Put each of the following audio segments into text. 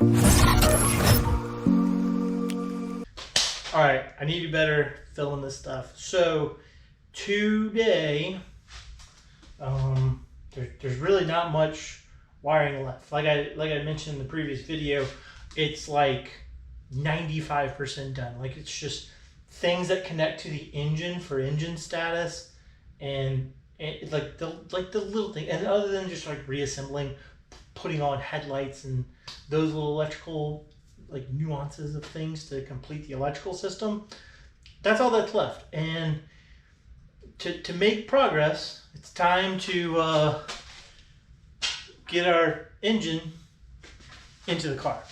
All right, I need to be better filling this stuff. So today, there's really not much wiring left. Like I mentioned in the previous video, it's like 95% done. Like it's just things that connect to the engine for engine status, and like the little thing. And other than just like reassembling, putting on headlights and those little electrical like nuances of things to complete the electrical system, that's all that's left. And to make progress, it's time to get our engine into the car.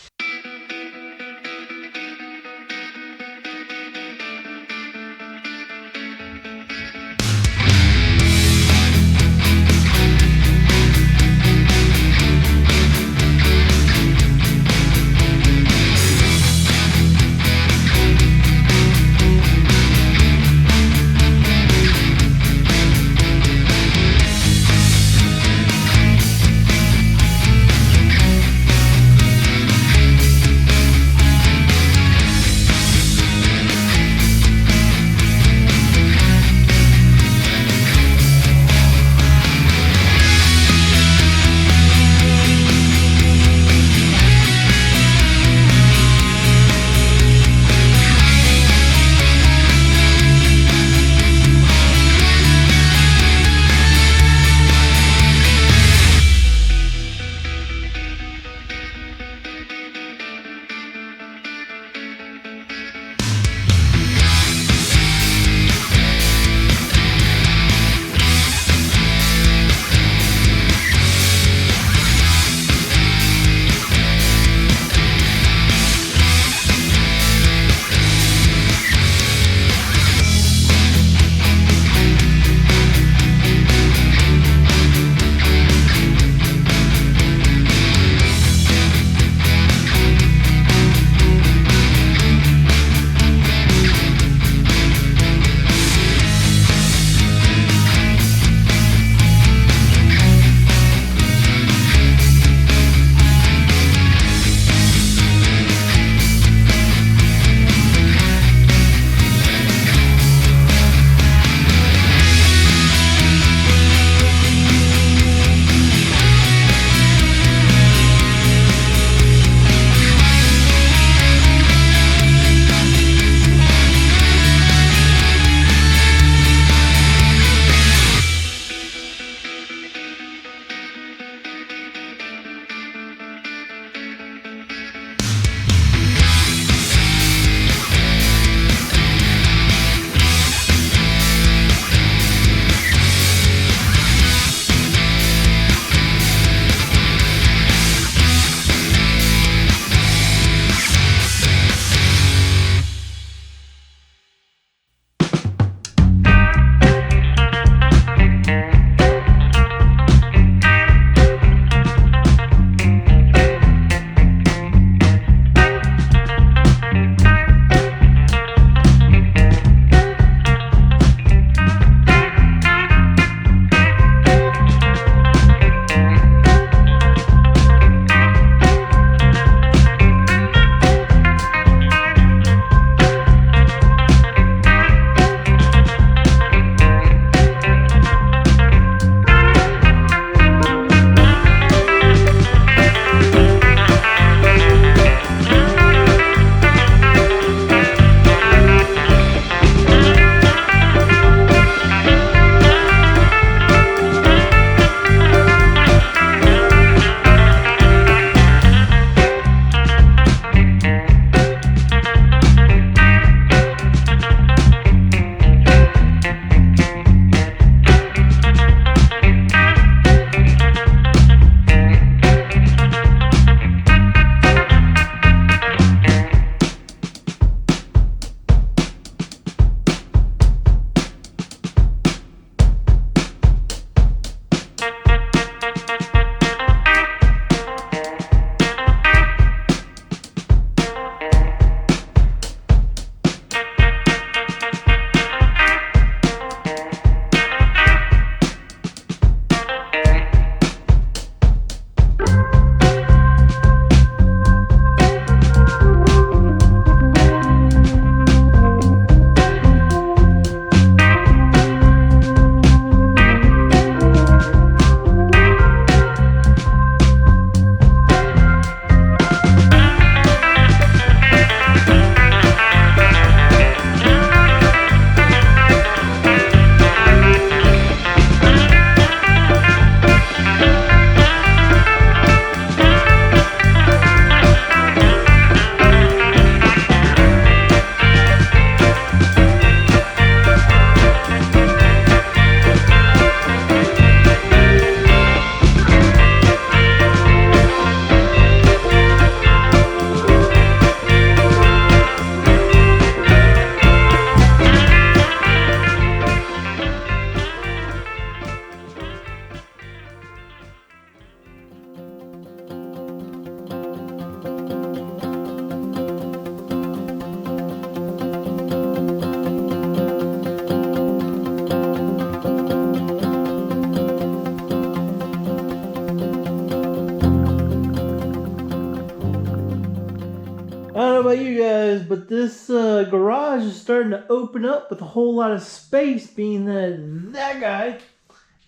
I don't know about you guys, but this garage is starting to open up with a whole lot of space, being that guy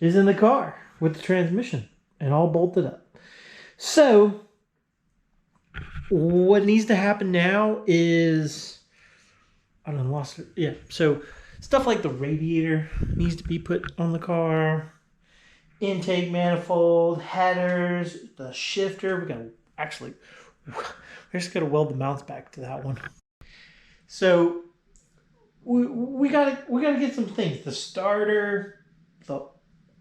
is in the car with the transmission and all bolted up. So what needs to happen now is, I don't know, lost it. Yeah, so stuff like the radiator needs to be put on the car, intake manifold, headers, the shifter. We gotta actually, we're just gonna weld the mounts back to that one. So we gotta get some things. The starter, the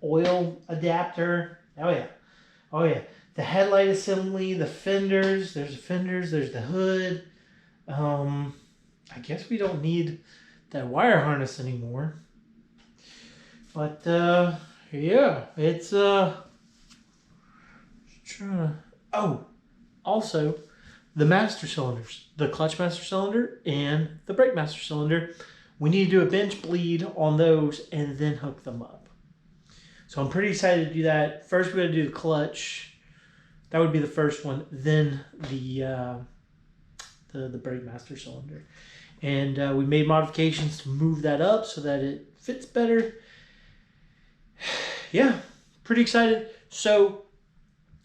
oil adapter. Oh yeah. The headlight assembly, the fenders. There's the fenders. There's the hood. I guess we don't need that wire harness anymore. But yeah, it's trying to. Oh, also the master cylinders, the clutch master cylinder and the brake master cylinder. We need to do a bench bleed on those and then hook them up. So I'm pretty excited to do that. First, we're going to do the clutch. That would be the first one. Then the brake master cylinder. And we made modifications to move that up so that it fits better. Yeah, pretty excited. So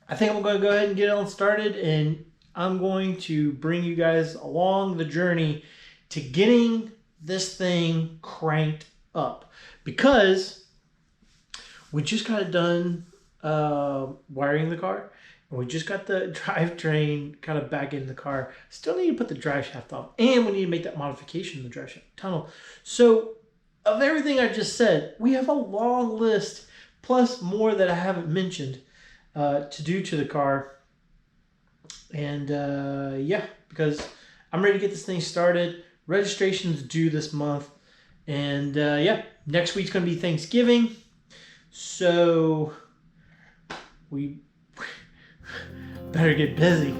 I think I'm going to go ahead and get on started, and I'm going to bring you guys along the journey to getting this thing cranked up, because we just got done wiring the car, and we just got the drivetrain kind of back in the car. Still need to put the drive shaft off, and we need to make that modification in the drive shaft tunnel. So of everything I just said, we have a long list, plus more that I haven't mentioned, to do to the car. And yeah, because I'm ready to get this thing started. Registration's due this month. And yeah, next week's going to be Thanksgiving. So we better get busy.